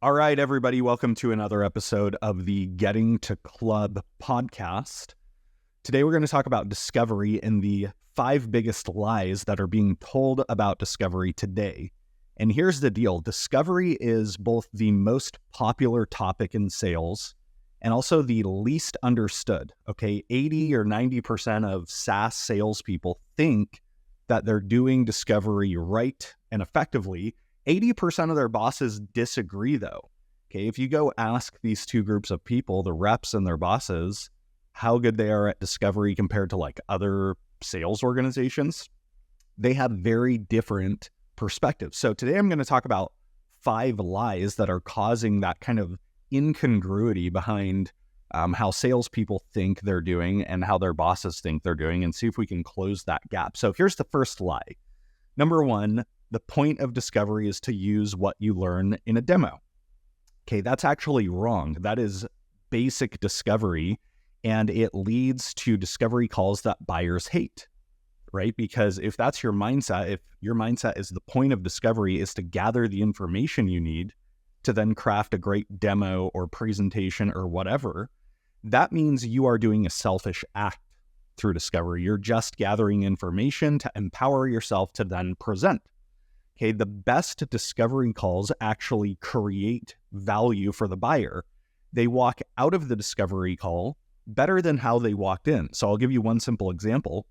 All right, everybody, welcome to another episode of the Getting to Club podcast. Today, we're going to talk about discovery and the 5 biggest lies that are being told about discovery today. And here's the deal. Discovery is both the most popular topic in sales and also the least understood. Okay, 80 or 90% of SaaS salespeople think that they're doing discovery right and effectively. 80% of their bosses disagree, though. Okay, if you go ask these two groups of people, the reps and their bosses, how good they are at discovery compared to like other sales organizations, they have very different perspectives. So today I'm going to talk about 5 lies that are causing that kind of incongruity behind how salespeople think they're doing and how their bosses think they're doing, and see if we can close that gap. So here's the first lie. Number 1, the point of discovery is to use what you learn in a demo. Okay, that's actually wrong. That is basic discovery, and it leads to discovery calls that buyers hate, right? Because if that's your mindset, if your mindset is the point of discovery is to gather the information you need to then craft a great demo or presentation or whatever, that means you are doing a selfish act through discovery. You're just gathering information to empower yourself to then present. Okay, the best discovery calls actually create value for the buyer. They walk out of the discovery call better than how they walked in. So I'll give you one simple example.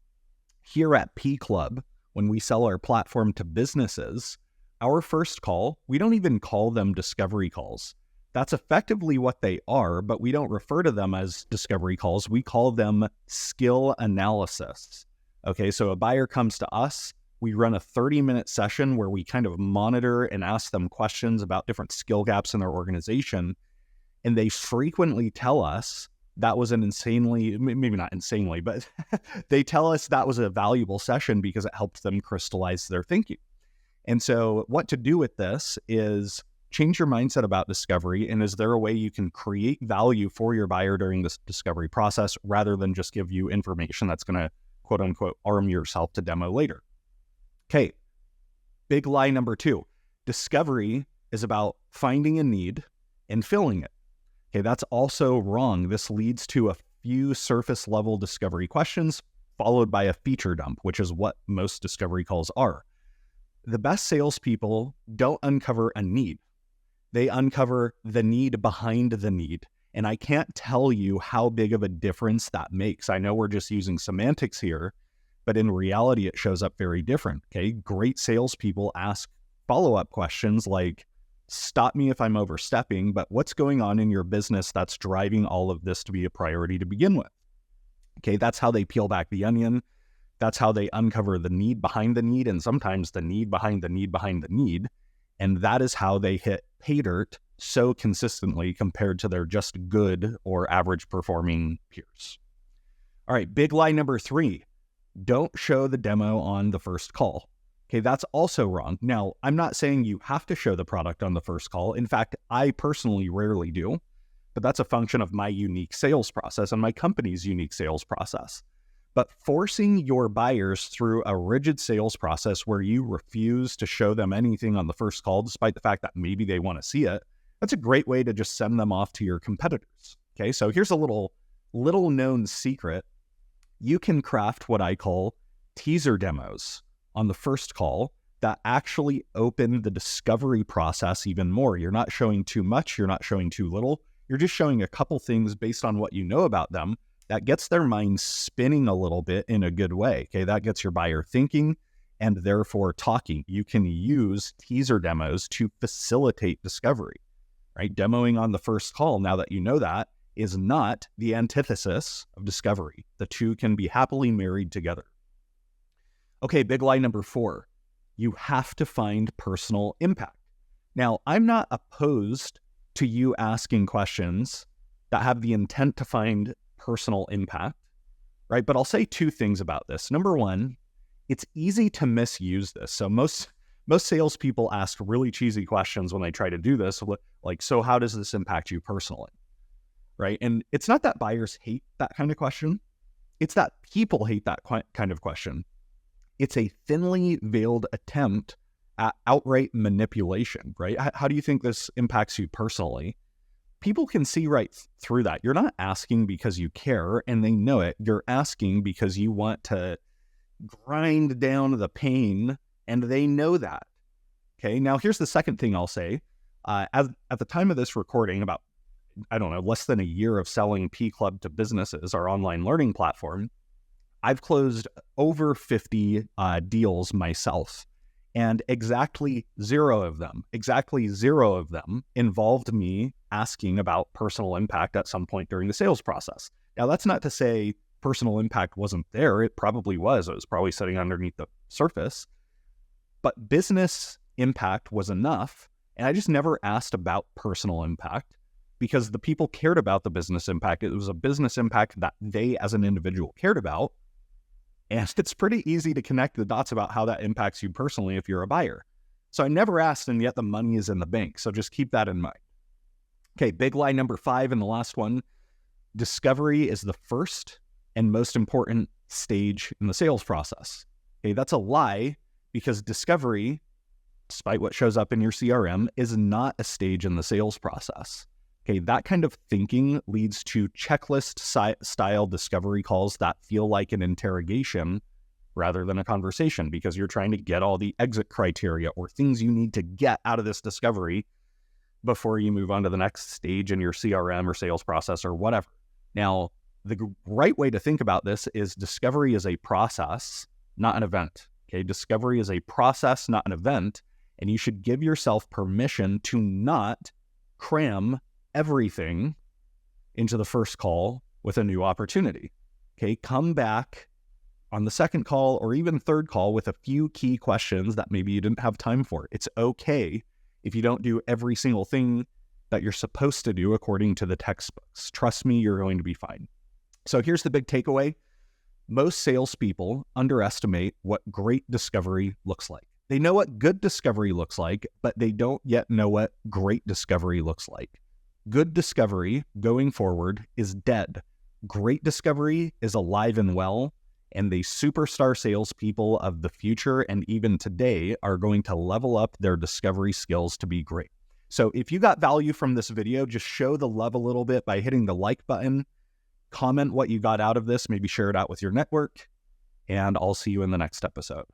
Here at P Club, when we sell our platform to businesses, our first call, we don't even call them discovery calls. That's effectively what they are, but we don't refer to them as discovery calls. We call them skill analysis. Okay, so a buyer comes to us, we run a 30-minute session where we kind of monitor and ask them questions about different skill gaps in their organization. And they frequently tell us that was an insanely, maybe not insanely, but they tell us that was a valuable session because it helped them crystallize their thinking. And so what to do with this is change your mindset about discovery. And is there a way you can create value for your buyer during this discovery process rather than just give you information that's going to, quote unquote, arm yourself to demo later? Okay, big lie number 2. Discovery is about finding a need and filling it. Okay, that's also wrong. This leads to a few surface level discovery questions followed by a feature dump, which is what most discovery calls are. The best salespeople don't uncover a need. They uncover the need behind the need. And I can't tell you how big of a difference that makes. I know we're just using semantics here, but in reality, it shows up very different. Okay, great salespeople ask follow-up questions like, stop me if I'm overstepping, but what's going on in your business that's driving all of this to be a priority to begin with? Okay, that's how they peel back the onion. That's how they uncover the need behind the need, and sometimes the need behind the need behind the need. And that is how they hit pay dirt so consistently compared to their just good or average performing peers. All right, big lie number 3. Don't show the demo on the first call. Okay, that's also wrong. Now, I'm not saying you have to show the product on the first call. In fact, I personally rarely do, but that's a function of my unique sales process and my company's unique sales process. But forcing your buyers through a rigid sales process where you refuse to show them anything on the first call, despite the fact that maybe they want to see it, that's a great way to just send them off to your competitors. Okay, so here's a little known secret. You can craft what I call teaser demos on the first call that actually open the discovery process even more. You're not showing too much, you're not showing too little. You're just showing a couple things based on what you know about them that gets their mind spinning a little bit in a good way. Okay, that gets your buyer thinking and therefore talking. You can use teaser demos to facilitate discovery, right? Demoing on the first call, now that you know that, is not the antithesis of discovery. The two can be happily married together. Okay, big lie number 4. You have to find personal impact. Now, I'm not opposed to you asking questions that have the intent to find personal impact, right? But I'll say 2 things about this. Number 1, it's easy to misuse this. So most salespeople ask really cheesy questions when they try to do this, like, so how does this impact you personally? Right? And it's not that buyers hate that kind of question. It's that people hate that kind of question. It's a thinly veiled attempt outright manipulation, right? How do you think this impacts you personally? People can see right through that. You're not asking because you care and they know it. You're asking because you want to grind down the pain and they know that. Okay, now here's the second thing I'll say. At the time of this recording, about, less than a year of selling P Club to businesses, our online learning platform, I've closed over 50 deals myself. And exactly zero of them involved me asking about personal impact at some point during the sales process. Now, that's not to say personal impact wasn't there. It probably was. It was probably sitting underneath the surface. But business impact was enough. And I just never asked about personal impact because the people cared about the business impact. It was a business impact that they as an individual cared about. And it's pretty easy to connect the dots about how that impacts you personally if you're a buyer. So I never asked, and yet the money is in the bank. So just keep that in mind. Okay, big lie number 5 and the last one. Discovery is the first and most important stage in the sales process. Okay, that's a lie because discovery, despite what shows up in your CRM, is not a stage in the sales process. Okay, that kind of thinking leads to checklist style discovery calls that feel like an interrogation rather than a conversation because you're trying to get all the exit criteria or things you need to get out of this discovery before you move on to the next stage in your CRM or sales process or whatever. Now, the right way to think about this is discovery is a process, not an event. Okay, discovery is a process, not an event, and you should give yourself permission to not cram everything into the first call with a new opportunity. Okay, come back on the second call or even third call with a few key questions that maybe you didn't have time for. It's okay if you don't do every single thing that you're supposed to do according to the textbooks. Trust me, you're going to be fine. So here's the big takeaway. Most salespeople underestimate what great discovery looks like. They know what good discovery looks like, but they don't yet know what great discovery looks like. Good discovery going forward is dead. Great discovery is alive and well, and the superstar salespeople of the future and even today are going to level up their discovery skills to be great. So if you got value from this video, just show the love a little bit by hitting the like button, comment what you got out of this, maybe share it out with your network, and I'll see you in the next episode.